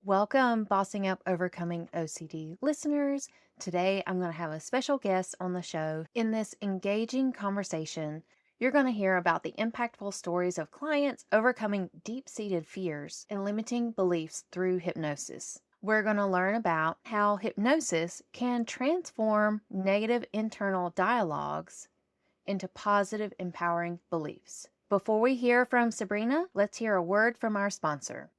Welcome, Bossing Up Overcoming OCD listeners. Today, I'm going to have a special guest on the show. In this engaging conversation, you're going to hear about the impactful stories of clients overcoming deep-seated fears and limiting beliefs through hypnosis. We're going to learn about how hypnosis can transform negative internal dialogues into positive, empowering beliefs. Before we hear from Sabrina, let's hear a word from our sponsor.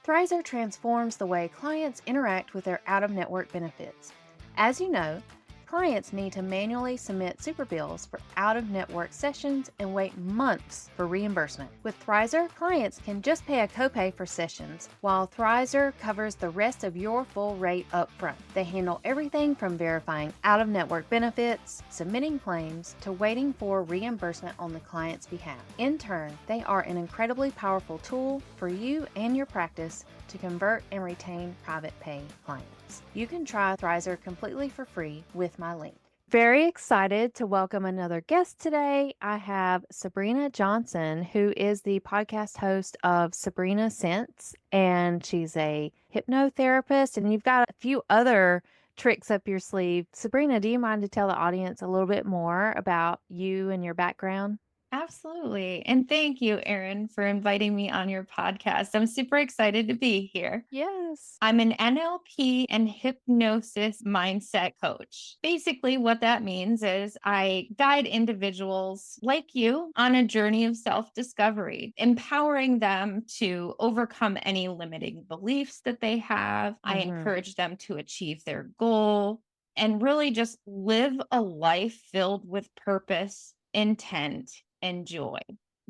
Thrizer transforms the way clients interact with their out-of-network benefits. As you know, clients need to manually submit super bills for out-of-network sessions and wait months for reimbursement. With Thrizer, clients can just pay a copay for sessions, while Thrizer covers the rest of your full rate up front. They handle everything from verifying out-of-network benefits, submitting claims, to waiting for reimbursement on the client's behalf. In turn, they are an incredibly powerful tool for you and your practice to convert and retain private pay clients. You can try Thrizer completely for free with my link. Very excited to welcome another guest today. I have Sabrina Johnson, who is the podcast host of Sabrina Sense, and she's a hypnotherapist, and you've got a few other tricks up your sleeve. Sabrina, do you mind to tell the audience a little bit more about you and your background? Absolutely. And thank you, Erin, for inviting me on your podcast. I'm super excited to be here. Yes. I'm an NLP and hypnosis mindset coach. Basically, what that means is I guide individuals like you on a journey of self discovery, empowering them to overcome any limiting beliefs that they have. I encourage them to achieve their goal and really just live a life filled with purpose, intent, and joy.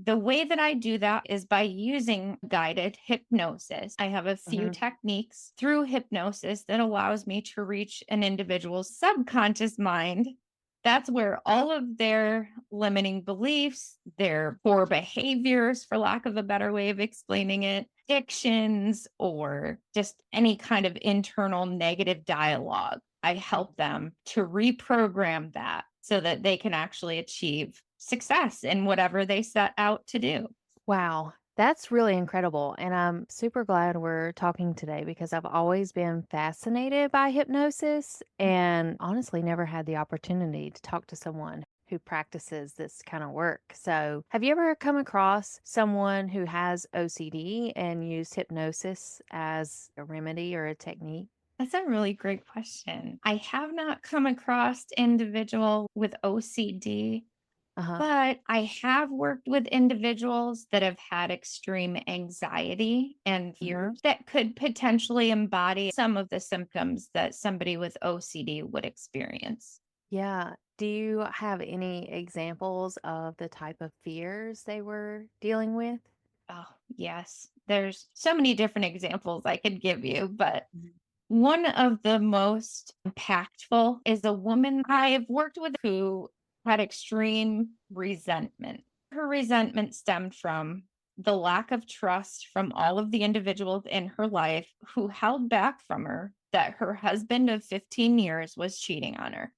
The way that I do that is by using guided hypnosis. I have a few techniques through hypnosis that allows me to reach an individual's subconscious mind. That's where all of their limiting beliefs, their poor behaviors, for lack of a better way of explaining it, addictions, or just any kind of internal negative dialogue, I help them to reprogram that so that they can actually achieve success in whatever they set out to do. Wow, that's really incredible. And I'm super glad we're talking today because I've always been fascinated by hypnosis and honestly never had the opportunity to talk to someone who practices this kind of work. So, have you ever come across someone who has OCD and used hypnosis as a remedy or a technique? That's a really great question. I have not come across individual with OCD. Uh huh. But I have worked with individuals that have had extreme anxiety and fears that could potentially embody some of the symptoms that somebody with OCD would experience. Yeah. Do you have any examples of the type of fears they were dealing with? Oh, yes. There's so many different examples I could give you, but Mhm. one of the most impactful is a woman I've worked with who had extreme resentment. Her resentment stemmed from the lack of trust from all of the individuals in her life who held back from her that her husband of 15 years was cheating on her.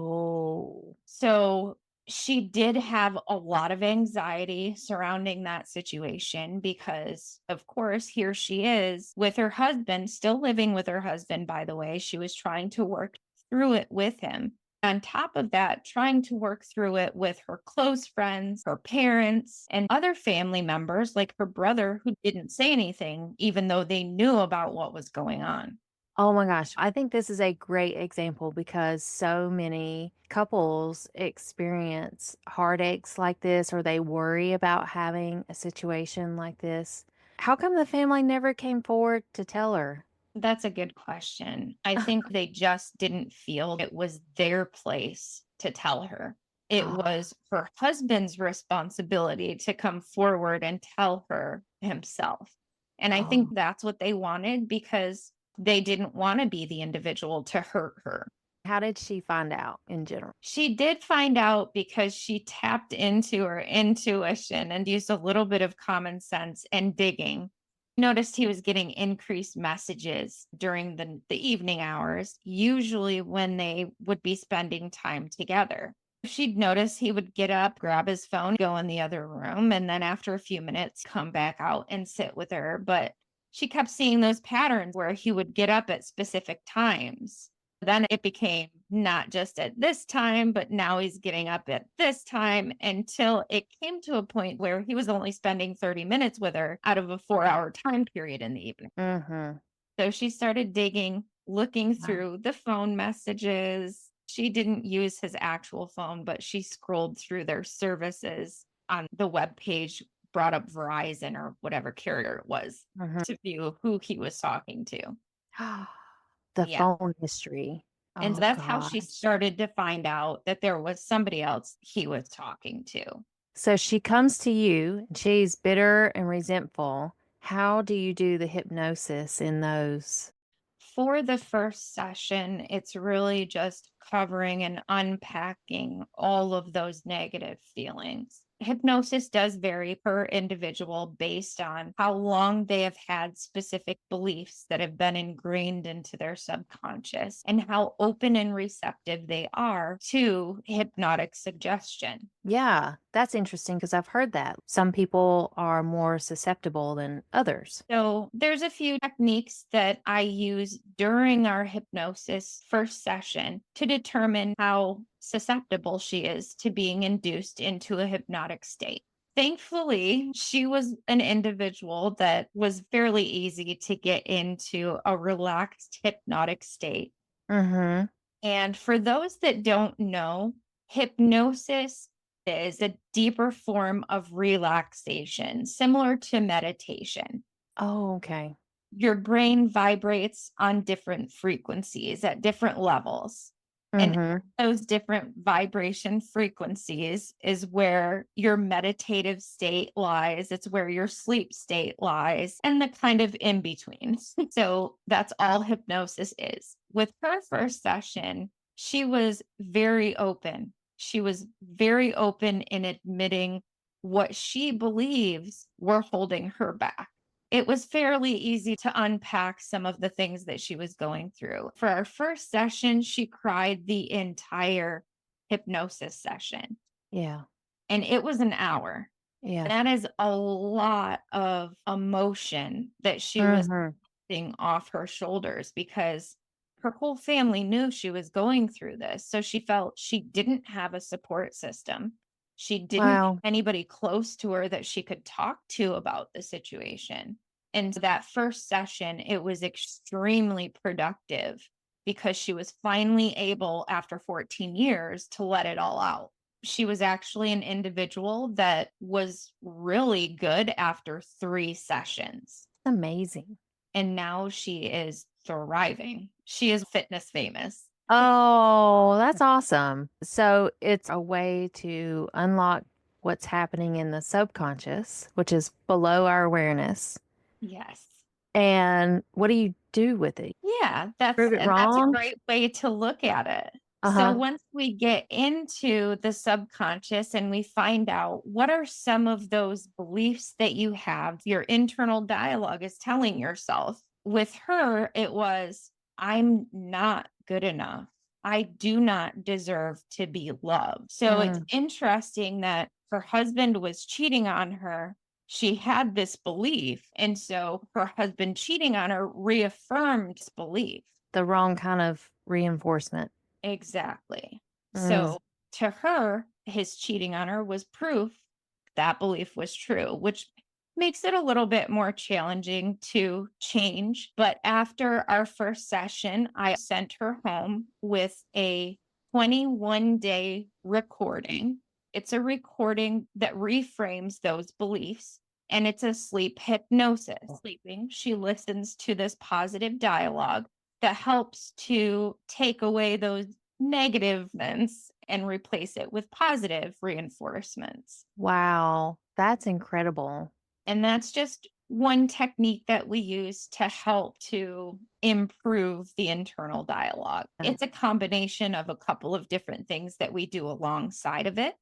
Oh, So she did have a lot of anxiety surrounding that situation because, of course, here she is with her husband, still living with her husband, by the way. She was trying to work through it with him. On top of that, trying to work through it with her close friends, her parents, and other family members like her brother, who didn't say anything, even though they knew about what was going on. oh my gosh. I think this is a great example because so many couples experience heartaches like this or they worry about having a situation like this. How come the family never came forward to tell her? That's a good question. I think they just didn't feel it was their place to tell her. It Oh, was her husband's responsibility to come forward and tell her himself. And I think oh, that's what they wanted because they didn't want to be the individual to hurt her. how did she find out in general? She did find out because she tapped into her intuition and used a little bit of common sense and digging. Noticed he was getting increased messages during the evening hours, usually when they would be spending time together. She'd notice he would get up, grab his phone, go in the other room, and then after a few minutes, come back out and sit with her. But she kept seeing those patterns where he would get up at specific times. Then it became not just at this time, but now he's getting up at this time until it came to a point where he was only spending 30 minutes with her out of a 4-hour time period in the evening. Mhm. So she started digging, looking Wow. through the phone messages. She didn't use his actual phone, but she scrolled through their services on the web page, brought up Verizon or whatever carrier it was Mhm. to view who he was talking to. The Yeah. phone history. And so Oh that's how she gosh. started to find out that there was somebody else he was talking to. So she comes to you, and she's bitter and resentful. How do you do the hypnosis in those? For the first session, it's really just covering and unpacking all of those negative feelings. Hypnosis does vary per individual based on how long they have had specific beliefs that have been ingrained into their subconscious and how open and receptive they are to hypnotic suggestion. Yeah, that's interesting because I've heard that. Some people are more susceptible than others. So there's a few techniques that I use during our hypnosis first session to determine how susceptible she is to being induced into a hypnotic state. Thankfully, she was an individual that was fairly easy to get into a relaxed hypnotic state. Mhm. And for those that don't know, hypnosis is a deeper form of relaxation, similar to meditation. Oh, okay. Your brain vibrates on different frequencies at different levels. And Mhm. those different vibration frequencies is where your meditative state lies. It's where your sleep state lies and the kind of in between. So that's all hypnosis is. With her first session, she was very open. She was very open in admitting what she believes were holding her back. It was fairly easy to unpack some of the things that she was going through. For our first session, she cried the entire hypnosis session, Yeah. and it was an hour. Yeah. That is a lot of emotion that she was Mhm. lifting off her shoulders because her whole family knew she was going through this. So she felt she didn't have a support system. She didn't have Wow. anybody close to her that she could talk to about the situation. And so that first session, it was extremely productive because she was finally able, after 14 years, to let it all out. She was actually an individual that was really good after 3 sessions, Amazing. and now she is thriving. She is fitness famous. Oh, that's awesome. So it's a way to unlock what's happening in the subconscious, which is below our awareness. Yes. And what do you do with it? Yeah, Prove it that's a wrong? great way to look at it. So Uh-huh. once we get into the subconscious and we find out what are some of those beliefs that you have, your internal dialogue is telling yourself. With her, it was, I'm not good enough. I do not deserve to be loved. So it's Mm, interesting that her husband was cheating on her. She had this belief. And so her husband cheating on her reaffirmed this belief. the wrong kind of reinforcement. Exactly. Mm, So to her, his cheating on her was proof that belief was true, which makes it a little bit more challenging to change. But after our first session, I sent her home with a 21-day recording. It's a recording that reframes those beliefs. And it's a sleep hypnosis. Sleeping, she listens to this positive dialogue that helps to take away those negativeness and replace it with positive reinforcements. wow. That's incredible. And that's just one technique that we use to help to improve the internal dialogue. It's a combination of a couple of different things that we do alongside of it.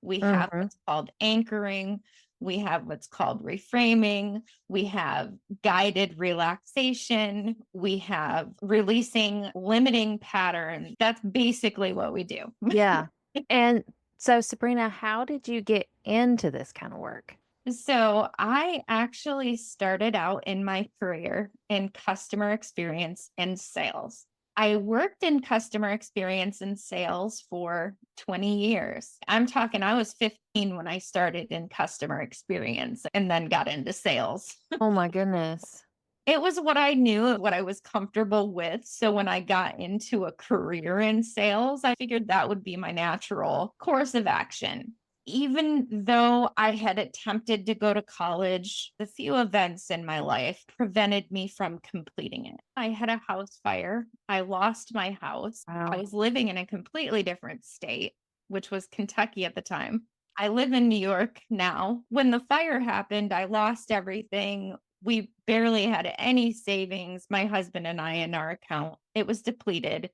We have Mm-hmm. what's called anchoring, we have what's called reframing, we have guided relaxation, we have releasing limiting patterns. That's basically what we do. Yeah. And so, Sabrina, how did you get into this kind of work? So I actually started out in my career in customer experience and sales. I worked in customer experience and sales for 20 years. I'm talking, I was 15 when I started in customer experience and then got into sales. Oh my goodness. It was what I knew, what I was comfortable with. So when I got into a career in sales, I figured that would be my natural course of action. Even though I had attempted to go to college, the few events in my life prevented me from completing it. I had a house fire. I lost my house. I Wow. was living in a completely different state, which was Kentucky at the time. I live in New York now. When the fire happened, I lost everything. We barely had any savings, my husband and I, in our account. It was depleted.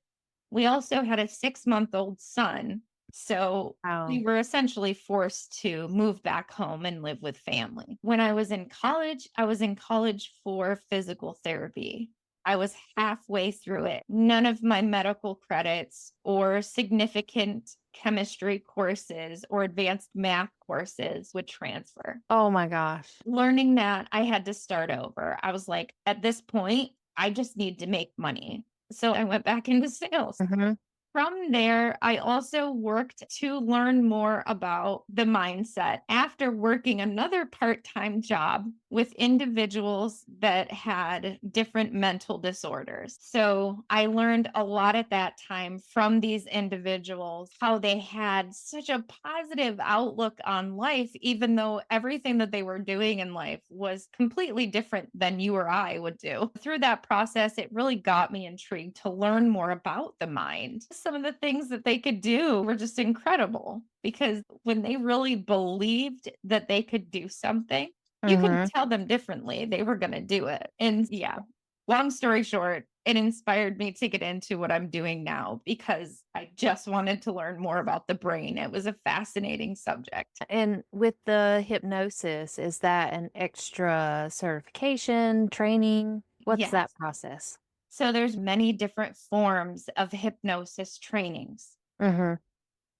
We also had a 6-month-old son. So we Wow. were essentially forced to move back home and live with family. When I was in college for physical therapy. I was halfway through it. None of my medical credits or significant chemistry courses or advanced math courses would transfer. Oh my gosh. Learning that, I had to start over. I was like, at this point, I just need to make money. So I went back into sales. Mhm. From there, I also worked to learn more about the mindset after working another part time job with individuals that had different mental disorders. So I learned a lot at that time from these individuals, how they had such a positive outlook on life, even though everything that they were doing in life was completely different than you or I would do. Through that process, it really got me intrigued to learn more about the mind. Some of the things that they could do were just incredible because when they really believed that they could do something, you could Mhm. tell them differently. They were going to do it. And yeah, long story short, it inspired me to get into what I'm doing now because I just wanted to learn more about the brain. It was a fascinating subject. And with the hypnosis, is that an extra certification, training? What's that Yes. process? So there's many different forms of hypnosis trainings. Mhm.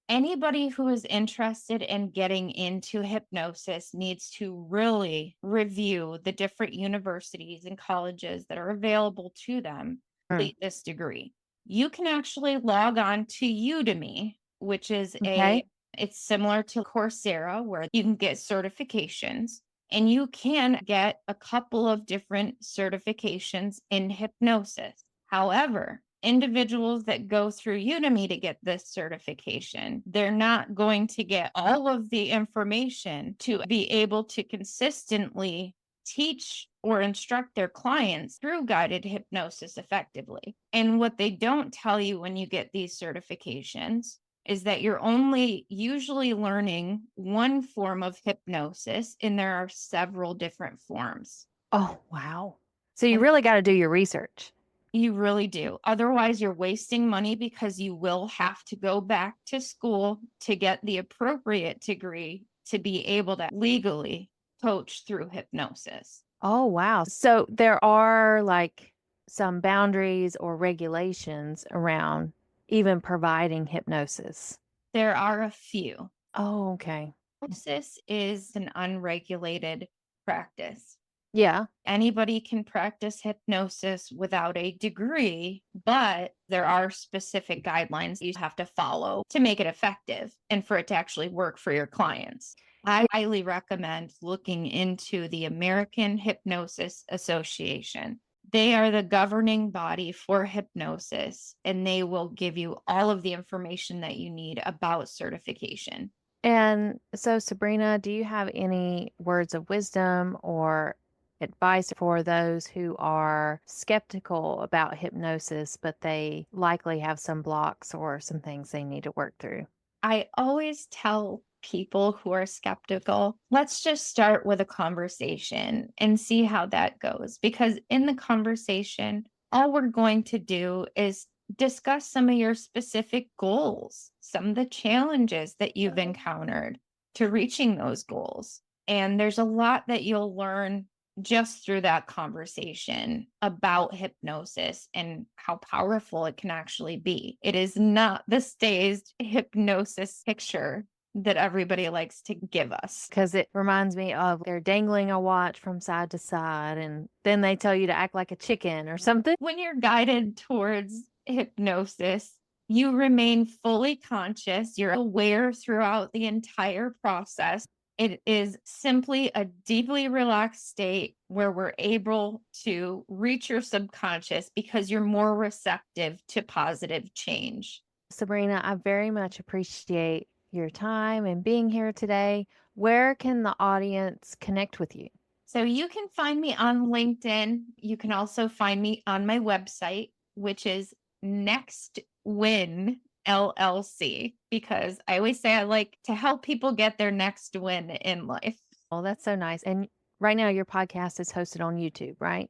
Anybody who is interested in getting into hypnosis needs to really review the different universities and colleges that are available to them to Mm. complete this degree. You can actually log on to Udemy, which is Okay. it's similar to Coursera where you can get certifications and you can get a couple of different certifications in hypnosis. However, individuals that go through Udemy to get this certification, they're not going to get all of the information to be able to consistently teach or instruct their clients through guided hypnosis effectively. And what they don't tell you when you get these certifications is that you're only usually learning one form of hypnosis, and there are several different forms. Oh, wow. So you And really gotta do your research. you really do. Otherwise, you're wasting money because you will have to go back to school to get the appropriate degree to be able to legally coach through hypnosis. Oh, wow. So there are, like, some boundaries or regulations around even providing hypnosis. There are a few. Oh, okay. Hypnosis is an unregulated practice. Yeah. Anybody can practice hypnosis without a degree, but there are specific guidelines you have to follow to make it effective and for it to actually work for your clients. I highly recommend looking into the American Hypnosis Association. They are the governing body for hypnosis, and they will give you all of the information that you need about certification. And so, Sabrina, do you have any words of wisdom or advice for those who are skeptical about hypnosis, but they likely have some blocks or some things they need to work through? I always tell people who are skeptical, let's just start with a conversation and see how that goes. Because in the conversation, all we're going to do is discuss some of your specific goals, some of the challenges that you've encountered to reaching those goals. And there's a lot that you'll learn just through that conversation about hypnosis and how powerful it can actually be. It is not the staged hypnosis picture that everybody likes to give us. Because it reminds me of they're dangling a watch from side to side, and then they tell you to act like a chicken or something. When you're guided towards hypnosis, you remain fully conscious. You're aware throughout the entire process. It is simply a deeply relaxed state where we're able to reach your subconscious because you're more receptive to positive change. Sabrina, I very much appreciate your time and being here today. Where can the audience connect with you? So you can find me on LinkedIn. You can also find me on my website, which is Next Win LLC, because I always say I like to help people get their next win in life. Oh, that's so nice. And right now, your podcast is hosted on YouTube, right?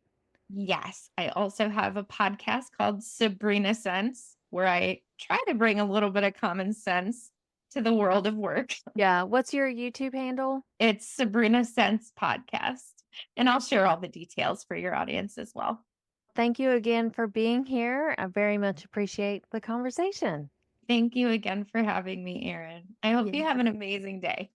Yes, I also have a podcast called Sabrina Sense, where I try to bring a little bit of common sense to the world of work. Yeah. What's your YouTube handle? It's Sabrina Sense Podcast. And I'll share all the details for your audience as well. Thank you again for being here. I very much appreciate the conversation. Thank you again for having me, Erin. I hope Yeah. you have an amazing day.